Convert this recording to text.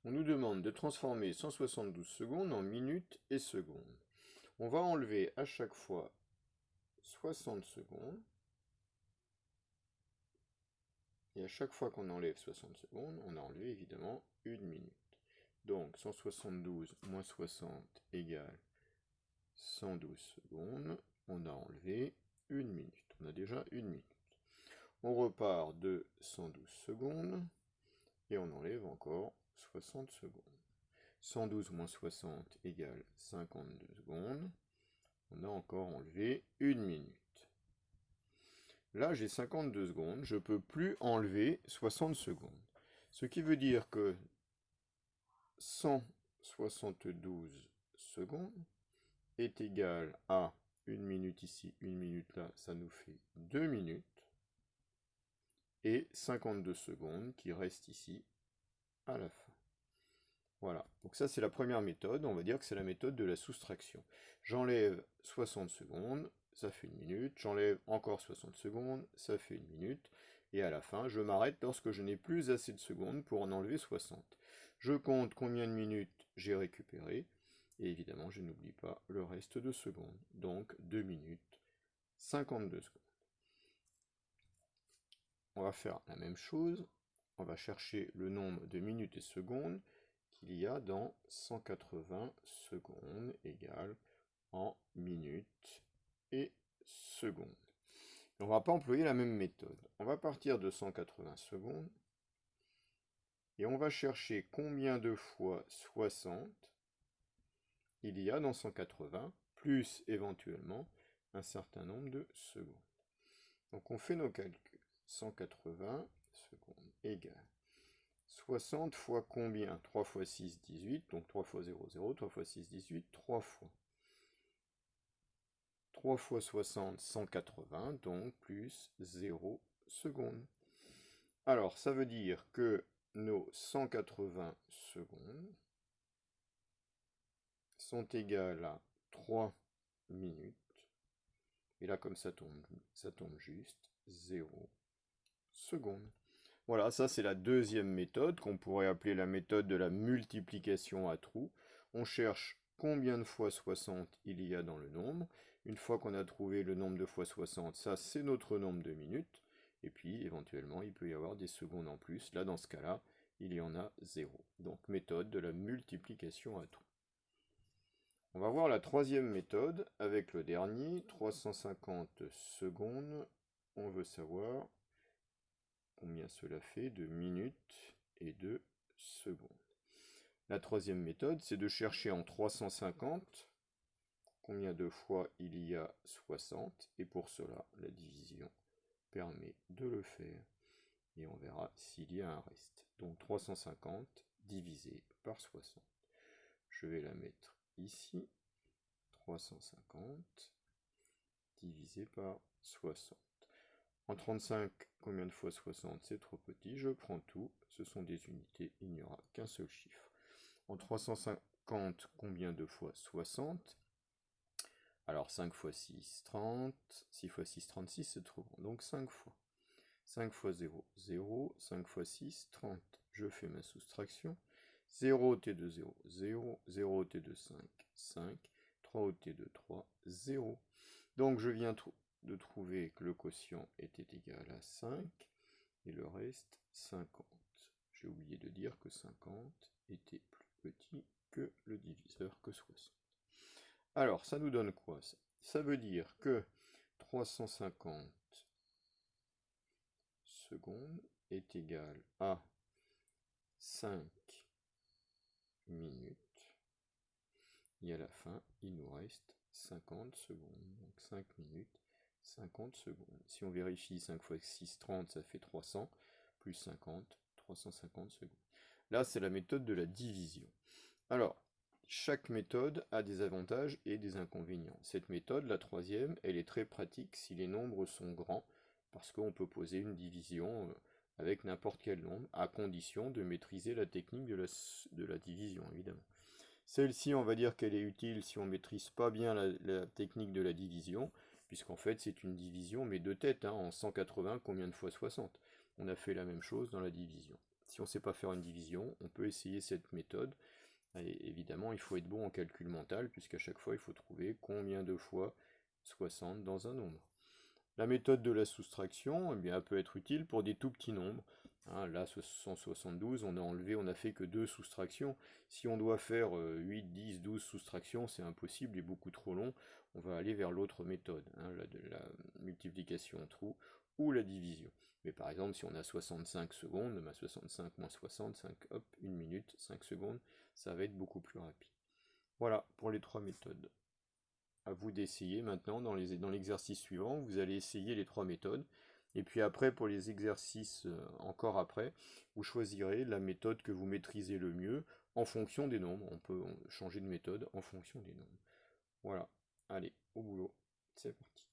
On nous demande de transformer 172 secondes en minutes et secondes. On va enlever à chaque fois 60 secondes. Et à chaque fois qu'on enlève 60 secondes, on a enlevé évidemment une minute. Donc 172 moins 60 égale 112 secondes. On a enlevé une minute. On a déjà une minute. On repart de 112 secondes et on enlève encore 60 secondes. 112 moins 60 égale 52 secondes. On a encore enlevé une minute. Là, j'ai 52 secondes. Je ne peux plus enlever 60 secondes. Ce qui veut dire que 172 secondes est égal à une minute ici, une minute là, ça nous fait 2 minutes. Et 52 secondes qui restent ici à la fin. Voilà, donc ça c'est la première méthode, on va dire que c'est la méthode de la soustraction. J'enlève 60 secondes, ça fait une minute, j'enlève encore 60 secondes, ça fait une minute, et à la fin je m'arrête lorsque je n'ai plus assez de secondes pour en enlever 60. Je compte combien de minutes j'ai récupéré, et évidemment je n'oublie pas le reste de secondes, donc 2 minutes, 52 secondes. On va faire la même chose, on va chercher le nombre de minutes et secondes qu'il y a dans 180 secondes égale en minutes et secondes. Et on ne va pas employer la même méthode. On va partir de 180 secondes et on va chercher combien de fois 60 il y a dans 180, plus éventuellement un certain nombre de secondes. Donc on fait nos calculs. 180 secondes égale 60 fois combien? 3 fois 6, 18, donc 3 fois 0, 0, 3 fois 6, 18, 3 fois. 3 fois 60, 180, donc plus 0 secondes. Alors, ça veut dire que nos 180 secondes sont égales à 3 minutes. Et là, comme ça tombe juste 0 secondes. Voilà, ça c'est la deuxième méthode qu'on pourrait appeler la méthode de la multiplication à trous. On cherche combien de fois 60 il y a dans le nombre. Une fois qu'on a trouvé le nombre de fois 60, ça c'est notre nombre de minutes. Et puis éventuellement il peut y avoir des secondes en plus. Là dans ce cas-là, il y en a 0. Donc méthode de la multiplication à trous. On va voir la troisième méthode avec le dernier, 350 secondes. On veut savoir combien cela fait de minutes et de secondes. La troisième méthode, c'est de chercher en 350 combien de fois il y a 60, et pour cela, la division permet de le faire, et on verra s'il y a un reste. Donc 350 divisé par 60. Je vais la mettre ici, 350 divisé par 60. En 35, combien de fois 60? C'est trop petit, je prends tout, ce sont des unités, il n'y aura qu'un seul chiffre. En 350, combien de fois 60? Alors 5 fois 6, 30, 6 fois 6, 36, c'est trop grand, donc 5 fois. 5 fois 0, 0, 5 fois 6, 30. Je fais ma soustraction. 0 au t de 0, 0, 0 au t de 5, 5, 3 au t de 3, 0. Donc je viens de trouver que le quotient était égal à 5 et le reste 50. J'ai oublié de dire que 50 était plus petit que le diviseur que 60. Alors ça nous donne quoi ça? Ça veut dire que 350 secondes est égal à 5 minutes. Et à la fin, il nous reste 50 secondes. Donc 5 minutes, 50 secondes. Si on vérifie 5 fois 6, 30, ça fait 300, plus 50, 350 secondes. Là, c'est la méthode de la division. Alors, chaque méthode a des avantages et des inconvénients. Cette méthode, la troisième, elle est très pratique si les nombres sont grands, parce qu'on peut poser une division avec n'importe quel nombre, à condition de maîtriser la technique de la division, évidemment. Celle-ci, on va dire qu'elle est utile si on ne maîtrise pas bien la technique de la division, puisqu'en fait c'est une division, mais de tête, hein, en 180, combien de fois 60? On a fait la même chose dans la division. Si on ne sait pas faire une division, on peut essayer cette méthode. Et évidemment, il faut être bon en calcul mental, puisqu'à chaque fois, il faut trouver combien de fois 60 dans un nombre. La méthode de la soustraction, eh bien, elle peut être utile pour des tout petits nombres. Hein, là, 172, on a enlevé, on n'a fait que 2 soustractions. Si on doit faire 8, 10, 12 soustractions, c'est impossible et beaucoup trop long. On va aller vers l'autre méthode, hein, la multiplication trou ou la division. Mais par exemple, si on a 65 secondes, 65 moins 60, 5, hop, 1 minute, 5 secondes, ça va être beaucoup plus rapide. Voilà pour les 3 méthodes. À vous d'essayer maintenant dans l'exercice suivant, vous allez essayer les 3 méthodes. Et puis après, pour les exercices encore après, vous choisirez la méthode que vous maîtrisez le mieux en fonction des nombres. On peut changer de méthode en fonction des nombres. Voilà, allez, au boulot, c'est parti.